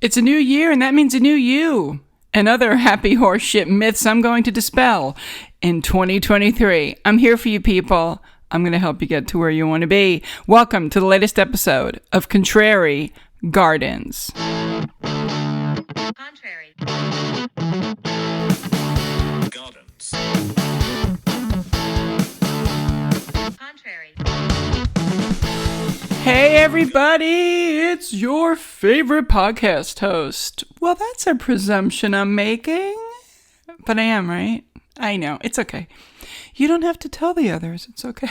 It's a new year, and that means a new you. And other happy horseshit myths I'm going to dispel in 2023. I'm here for you people. I'm going to help you get to where you want to be. Welcome to the latest episode of Contrary Gardens. Contrary Gardens. Contrary. Hey everybody, it's your favorite podcast host. Well, that's a presumption I'm making. But I am, right? I know, it's okay. You don't have to tell the others, it's okay.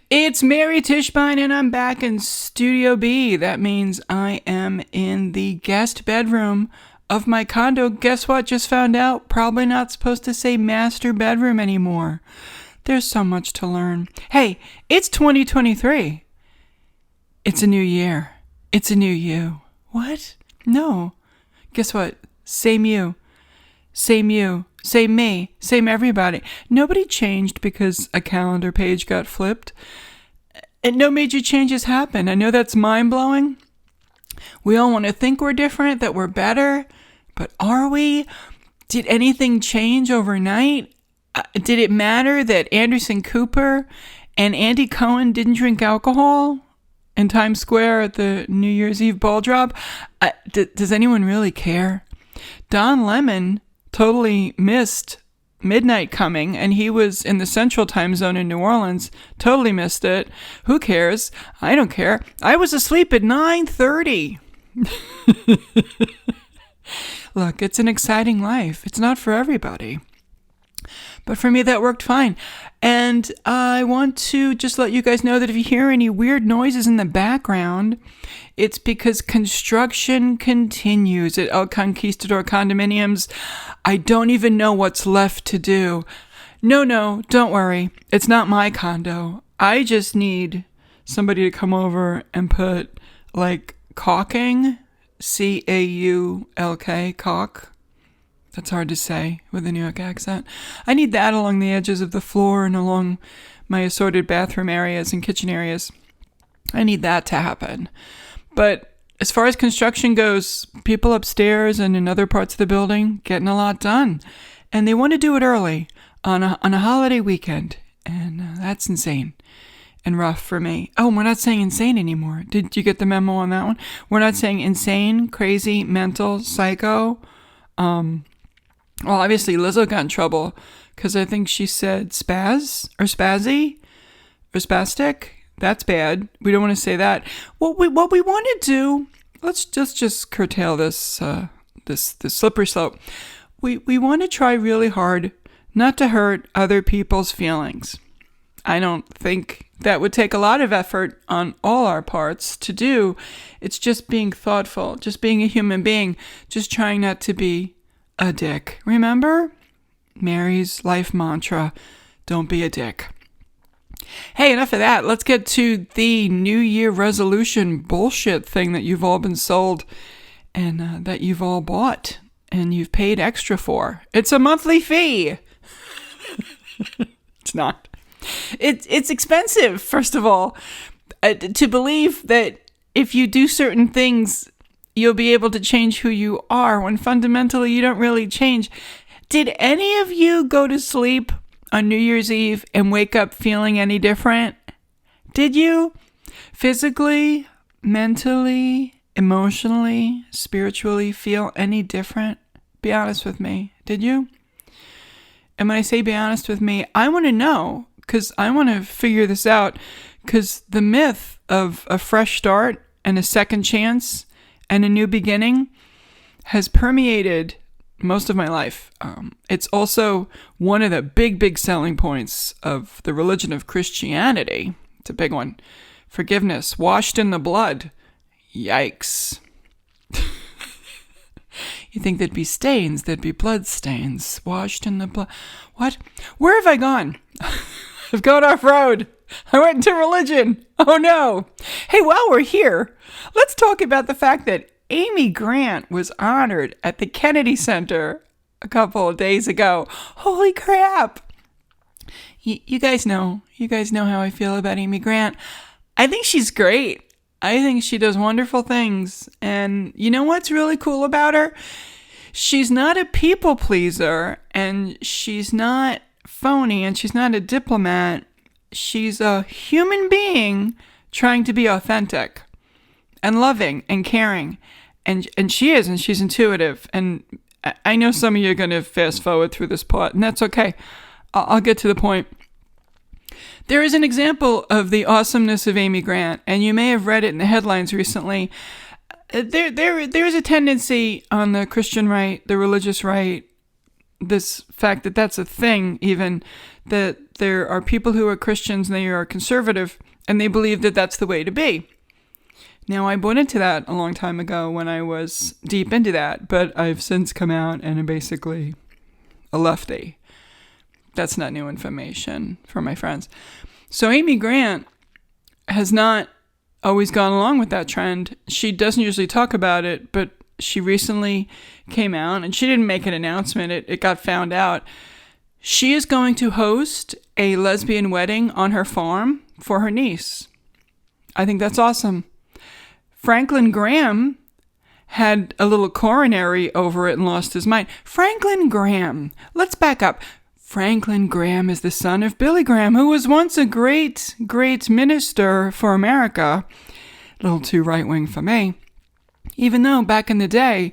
It's Mary Tischbein and I'm back in Studio B. That means I am in the guest bedroom of my condo. Guess what? Just found out. Probably not supposed to say master bedroom anymore. There's so much to learn. Hey, it's 2023. It's a new year. It's a new you. What? No. Guess what? Same you. Same you. Same me. Same everybody. Nobody changed because a calendar page got flipped. And no major changes happened. I know that's mind-blowing. We all want to think we're different, that we're better. But are we? Did anything change overnight? Did it matter that Anderson Cooper and Andy Cohen didn't drink alcohol in Times Square at the New Year's Eve ball drop? Does anyone really care? Don Lemon totally missed midnight coming, and he was in the central time zone in New Orleans. Totally missed it. Who cares? I don't care. I was asleep at 9:30. Look, it's an exciting life. It's not for everybody. But for me, that worked fine. And I want to just let you guys know that if you hear any weird noises in the background, it's because construction continues at El Conquistador Condominiums. I don't even know what's left to do. No, don't worry. It's not my condo. I just need somebody to come over and put, caulking, C-A-U-L-K, caulk. That's hard to say with a New York accent. I need that along the edges of the floor and along my assorted bathroom areas and kitchen areas. I need that to happen. But as far as construction goes, people upstairs and in other parts of the building getting a lot done. And they want to do it early on a holiday weekend. And that's insane and rough for me. Oh, we're not saying insane anymore. Did you get the memo on that one? We're not saying insane, crazy, mental, psycho. Well, obviously Lizzo got in trouble because I think she said spaz or spazzy or spastic. That's bad. We don't want to say that. What we want to do, let's just curtail this this slippery slope. We want to try really hard not to hurt other people's feelings. I don't think that would take a lot of effort on all our parts to do. It's just being thoughtful, just being a human being, just trying not to be a dick. Remember? Mary's life mantra, don't be a dick. Hey, enough of that. Let's get to the New Year resolution bullshit thing that you've all been sold and that you've all bought and you've paid extra for. It's a monthly fee. It's not. It's expensive, first of all, to believe that if you do certain things, you'll be able to change who you are when fundamentally you don't really change. Did any of you go to sleep on New Year's Eve and wake up feeling any different? Did you? Physically, mentally, emotionally, spiritually feel any different? Be honest with me. Did you? And when I say be honest with me, I want to know, because I want to figure this out, because the myth of a fresh start and a second chance and a new beginning has permeated most of my life. It's also one of the big selling points of the religion of Christianity. It's a big one. Forgiveness, washed in the blood. Yikes. You think there'd be stains, there'd be blood stains, washed in the blood. What? Where have I gone? I've gone off-road. I went into religion. Oh no. Hey, while we're here, let's talk about the fact that Amy Grant was honored at the Kennedy Center a couple of days ago. Holy crap. You guys know how I feel about Amy Grant. I think she's great. I think she does wonderful things. And you know what's really cool about her? She's not a people pleaser, and she's not phony, and she's not a diplomat. She's a human being trying to be authentic and loving and caring. And she is, and she's intuitive. And I know some of you are going to fast forward through this part, and that's okay. I'll get to the point. There is an example of the awesomeness of Amy Grant, and you may have read it in the headlines recently. There is a tendency on the Christian right, the religious right, this fact that that's a thing even, that there are people who are Christians and they are conservative, and they believe that that's the way to be. Now, I bought into that a long time ago when I was deep into that, but I've since come out and am basically a lefty. That's not new information for my friends. So Amy Grant has not always gone along with that trend. She doesn't usually talk about it, but she recently came out, and she didn't make an announcement. It got found out. She is going to host a lesbian wedding on her farm for her niece. I think that's awesome. Franklin Graham had a little coronary over it and lost his mind. Franklin Graham, let's back up. Franklin Graham is the son of Billy Graham, who was once a great, great minister for America. A little too right-wing for me. Even though back in the day,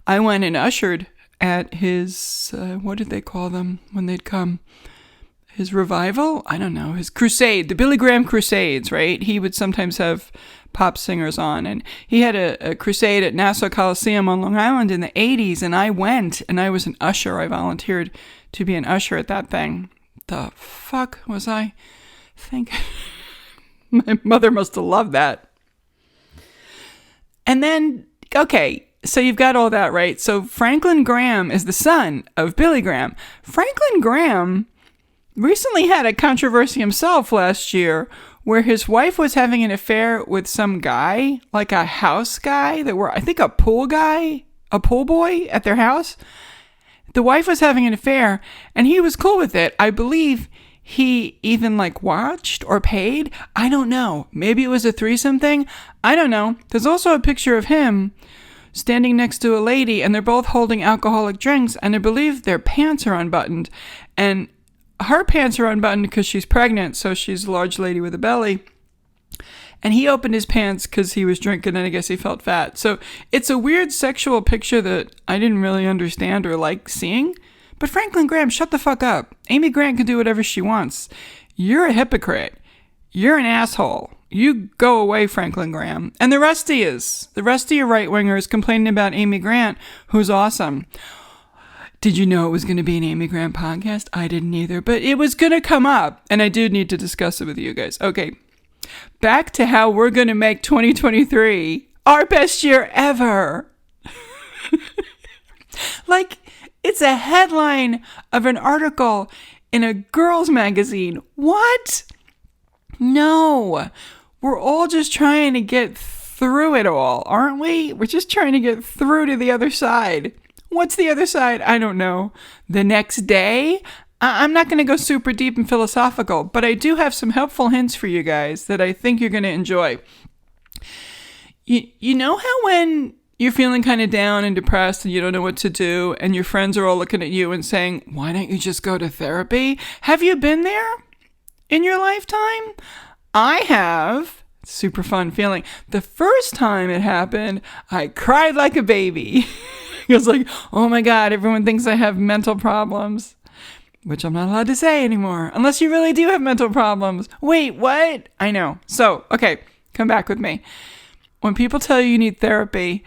I went and ushered at his, what did they call them when they'd come? His revival? I don't know. His crusade, the Billy Graham Crusades, right? He would sometimes have pop singers on. And he had a crusade at Nassau Coliseum on Long Island in the 80s. And I went, and I was an usher. I volunteered to be an usher at that thing. The fuck was I thinking? My mother must have loved that. And then, okay, so you've got all that, right? So Franklin Graham is the son of Billy Graham. Franklin Graham recently had a controversy himself last year where his wife was having an affair with some guy, like a house guy that were, I think, a pool boy at their house. The wife was having an affair, and he was cool with it. I believe he even watched or paid. I don't know. Maybe it was a threesome thing. I don't know. There's also a picture of him standing next to a lady, and they're both holding alcoholic drinks, and I believe their pants are unbuttoned. And her pants are unbuttoned because she's pregnant, so she's a large lady with a belly. And he opened his pants because he was drinking, and I guess he felt fat. So it's a weird sexual picture that I didn't really understand or like seeing. But Franklin Graham, shut the fuck up. Amy Grant can do whatever she wants. You're a hypocrite. You're an asshole. You go away, Franklin Graham. And the rest of you right-wingers complaining about Amy Grant, who's awesome. Did you know it was going to be an Amy Grant podcast? I didn't either, but it was going to come up, and I do need to discuss it with you guys. Okay, back to how we're going to make 2023 our best year ever. It's a headline of an article in a girls' magazine. What? No. We're all just trying to get through it all, aren't we? We're just trying to get through to the other side. What's the other side? I don't know. The next day? I'm not going to go super deep and philosophical, but I do have some helpful hints for you guys that I think you're going to enjoy. You know how when you're feeling kind of down and depressed and you don't know what to do, and your friends are all looking at you and saying, why don't you just go to therapy? Have you been there in your lifetime? I have. Super fun feeling. The first time it happened, I cried like a baby. I was like, oh my God, everyone thinks I have mental problems, which I'm not allowed to say anymore, unless you really do have mental problems. Wait, what? I know. So, okay, come back with me. When people tell you need therapy,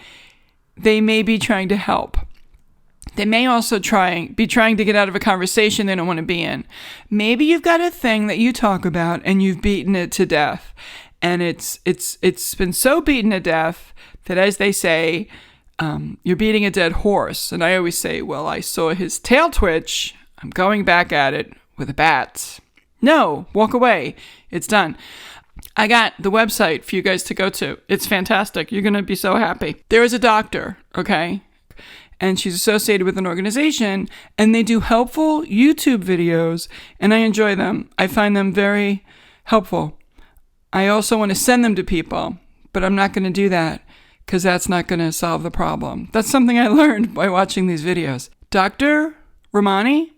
they may be trying to help. They may also be trying to get out of a conversation they don't want to be in. Maybe you've got a thing that you talk about and you've beaten it to death. And it's been so beaten to death that, as they say, you're beating a dead horse. And I always say, well, I saw his tail twitch. I'm going back at it with a bat. No, walk away. It's done. I got the website for you guys to go to. It's fantastic. You're going to be so happy. There is a doctor, okay? And she's associated with an organization, and they do helpful YouTube videos, and I enjoy them. I find them very helpful. I also want to send them to people, but I'm not going to do that because that's not going to solve the problem. That's something I learned by watching these videos. Dr. Ramani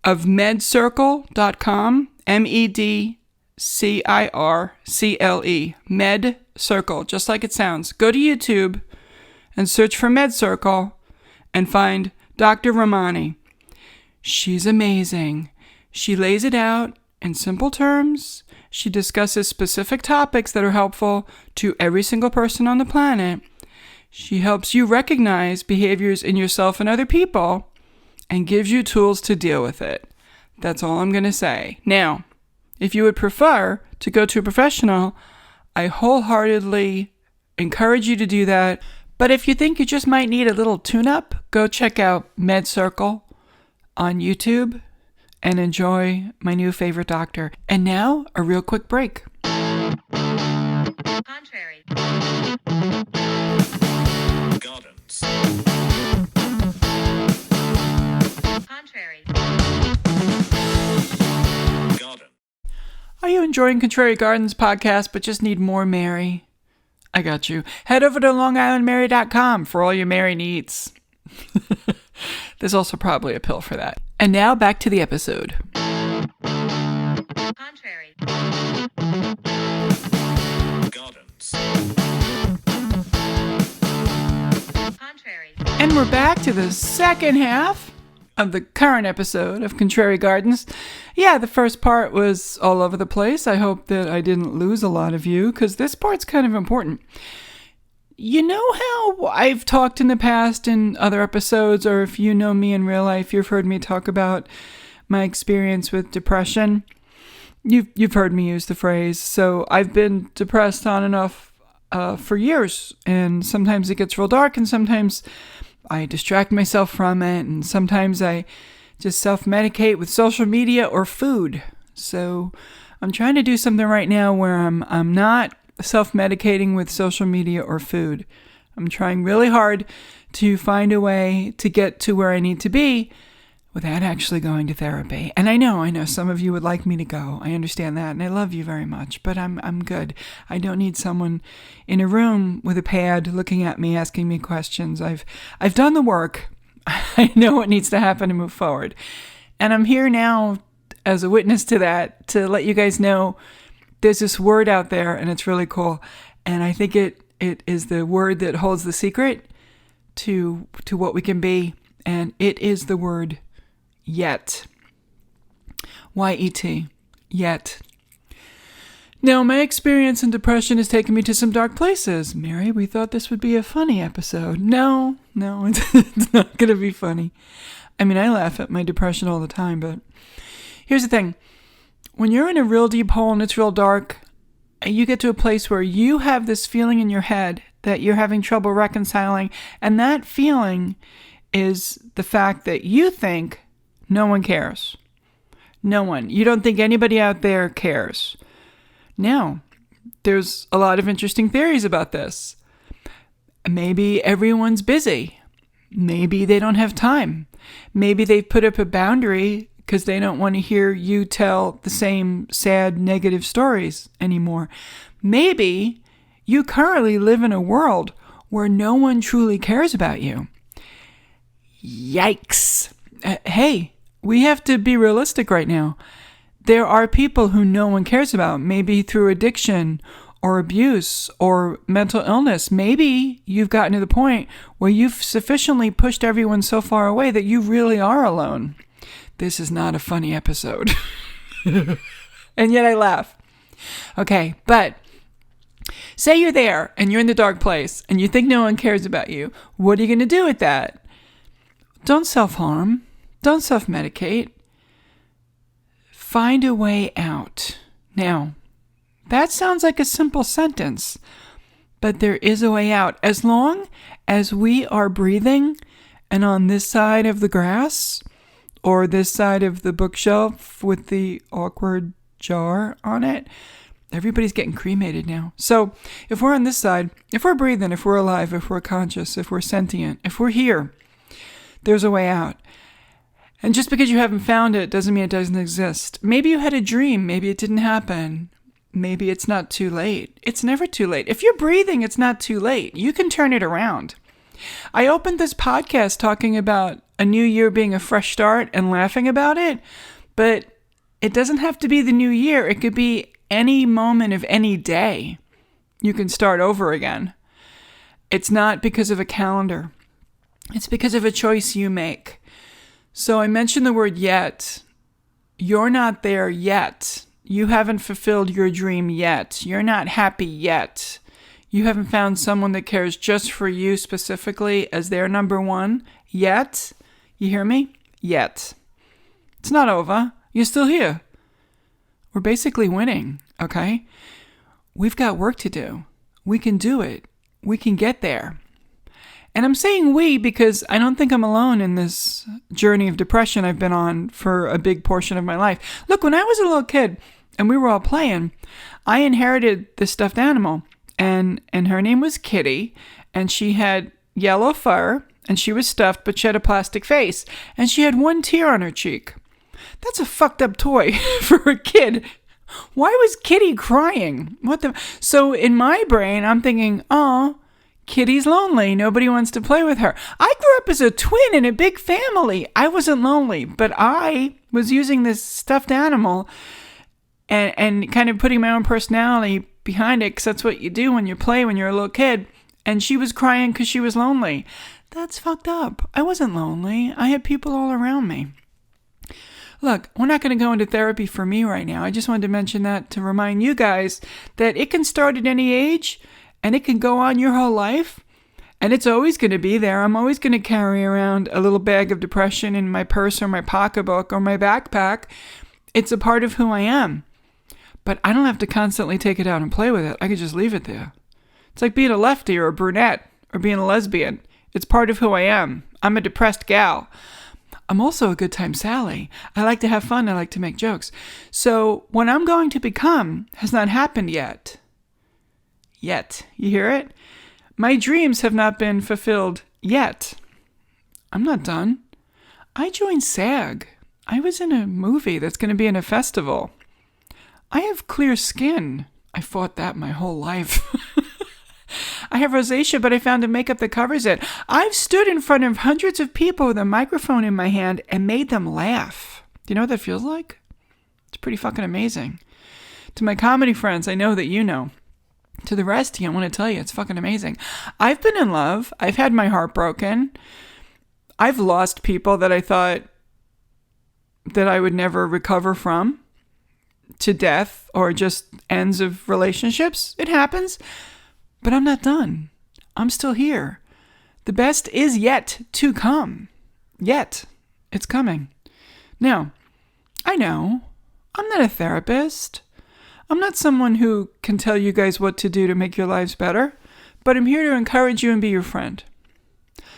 of medcircle.com, MEDCIRCLE, MedCircle, just like it sounds. Go to YouTube and search for MedCircle and find Dr. Ramani. She's amazing. She lays it out in simple terms. She discusses specific topics that are helpful to every single person on the planet. She helps you recognize behaviors in yourself and other people and gives you tools to deal with it. That's all I'm going to say. Now, if you would prefer to go to a professional, I wholeheartedly encourage you to do that. But if you think you just might need a little tune-up, go check out MedCircle on YouTube and enjoy my new favorite doctor. And now, a real quick break. Contrary. Gardens. Contrary. Garden. Are you enjoying Contrary Gardens podcast but just need more Mary? I got you. Head over to LongIslandMary.com for all your Mary needs. There's also probably a pill for that. And now back to the episode. Contrary. Gardens. Contrary. And we're back to the second half of the current episode of Contrary Gardens. Yeah, the first part was all over the place. I hope that I didn't lose a lot of you because this part's kind of important. You know how I've talked in the past in other episodes, or if you know me in real life, you've heard me talk about my experience with depression. You've heard me use the phrase. So I've been depressed on and off for years, and sometimes it gets real dark, and sometimes I distract myself from it, and sometimes I just self-medicate with social media or food. So I'm trying to do something right now where I'm not self-medicating with social media or food. I'm trying really hard to find a way to get to where I need to be without actually going to therapy. And I know some of you would like me to go. I understand that, and I love you very much, but I'm good. I don't need someone in a room with a pad looking at me, asking me questions. I've done the work. I know what needs to happen to move forward. And I'm here now as a witness to that, to let you guys know there's this word out there, and it's really cool. And I think it is the word that holds the secret to what we can be. And it is the word yet. Y-E-T. Yet. Now, my experience in depression has taken me to some dark places. Mary, we thought this would be a funny episode. No, it's not going to be funny. I mean, I laugh at my depression all the time, but here's the thing. When you're in a real deep hole and it's real dark, you get to a place where you have this feeling in your head that you're having trouble reconciling, and that feeling is the fact that you think no one cares. No one. You don't think anybody out there cares. Now, there's a lot of interesting theories about this. Maybe everyone's busy. Maybe they don't have time. Maybe they've put up a boundary because they don't want to hear you tell the same sad, negative stories anymore. Maybe you currently live in a world where no one truly cares about you. Yikes. Hey, we have to be realistic right now. There are people who no one cares about, maybe through addiction or abuse or mental illness. Maybe you've gotten to the point where you've sufficiently pushed everyone so far away that you really are alone. This is not a funny episode. And yet I laugh. Okay, but say you're there and you're in the dark place and you think no one cares about you. What are you going to do with that? Don't self-harm. Don't self-medicate. Find a way out. Now, that sounds like a simple sentence, but there is a way out. As long as we are breathing and on this side of the grass or this side of the bookshelf with the awkward jar on it, everybody's getting cremated now. So if we're on this side, if we're breathing, if we're alive, if we're conscious, if we're sentient, if we're here, there's a way out. And just because you haven't found it doesn't mean it doesn't exist. Maybe you had a dream. Maybe it didn't happen. maybe it's not too late. It's never too late. If you're breathing, it's not too late. You can turn it around. I opened this podcast talking about a new year being a fresh start and laughing about it, but it doesn't have to be the new year. It could be any moment of any day. You can start over again. It's not because of a calendar. It's because of a choice you make. So I mentioned the word yet. You're not there yet. You haven't fulfilled your dream yet. You're not happy yet. You haven't found someone that cares just for you specifically as their number one yet. You hear me? Yet. It's not over. You're still here. We're basically winning, okay? We've got work to do. We can do it. We can get there. And I'm saying we because I don't think I'm alone in this journey of depression I've been on for a big portion of my life. Look, when I was a little kid and we were all playing, I inherited this stuffed animal. And her name was Kitty. And she had yellow fur. And she was stuffed, but she had a plastic face. And she had one tear on her cheek. That's a fucked up toy for a kid. Why was Kitty crying? So in my brain, I'm thinking, oh, Kitty's lonely. Nobody wants to play with her. I grew up as a twin in a big family. I wasn't lonely, but I was using this stuffed animal and kind of putting my own personality behind it, because that's what you do when you play when you're a little kid. And she was crying because she was lonely. That's fucked up. I wasn't lonely. I had people all around me. Look, we're not going to go into therapy for me right now. I just wanted to mention that to remind you guys that it can start at any age and it can go on your whole life. And it's always going to be there. I'm always going to carry around a little bag of depression in my purse or my pocketbook or my backpack. It's a part of who I am. But I don't have to constantly take it out and play with it. I could just leave it there. It's like being a lefty or a brunette or being a lesbian. It's part of who I am. I'm a depressed gal. I'm also a good time Sally. I like to have fun. I like to make jokes. So what I'm going to become has not happened yet. Yet. You hear it? My dreams have not been fulfilled yet. I'm not done. I joined SAG. I was in a movie that's going to be in a festival. I have clear skin. I fought that my whole life. I have rosacea, but I found a makeup that covers it. I've stood in front of hundreds of people with a microphone in my hand and made them laugh. Do you know what that feels like? It's pretty fucking amazing. To my comedy friends, I know that you know. To the rest of you, I want to tell you, it's fucking amazing. I've been in love. I've had my heart broken. I've lost people that I thought that I would never recover from to death or just ends of relationships. It happens. But I'm not done. I'm still here. The best is yet to come. Yet. It's coming. Now, I know I'm not a therapist. I'm not someone who can tell you guys what to do to make your lives better, but I'm here to encourage you and be your friend.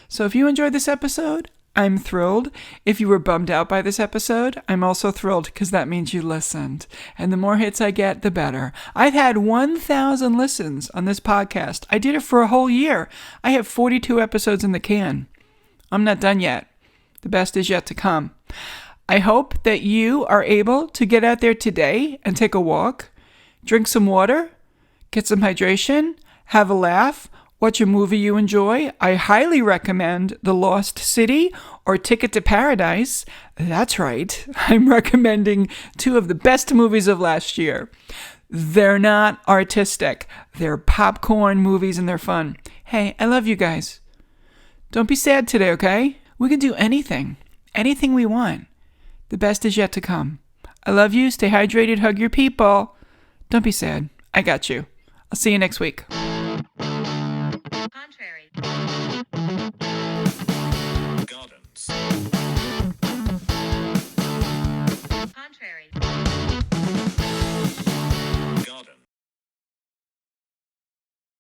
So if you enjoyed this episode, I'm thrilled. If you were bummed out by this episode, I'm also thrilled because that means you listened. And the more hits I get, the better. I've had 1,000 listens on this podcast. I did it for a whole year. I have 42 episodes in the can. I'm not done yet. The best is yet to come. I hope that you are able to get out there today and take a walk, drink some water, get some hydration, have a laugh, watch a movie you enjoy. I highly recommend The Lost City or Ticket to Paradise. That's right. I'm recommending two of the best movies of last year. They're not artistic. They're popcorn movies and they're fun. Hey, I love you guys. Don't be sad today, okay? We can do anything. Anything we want. The best is yet to come. I love you. Stay hydrated. Hug your people. Don't be sad. I got you. I'll see you next week.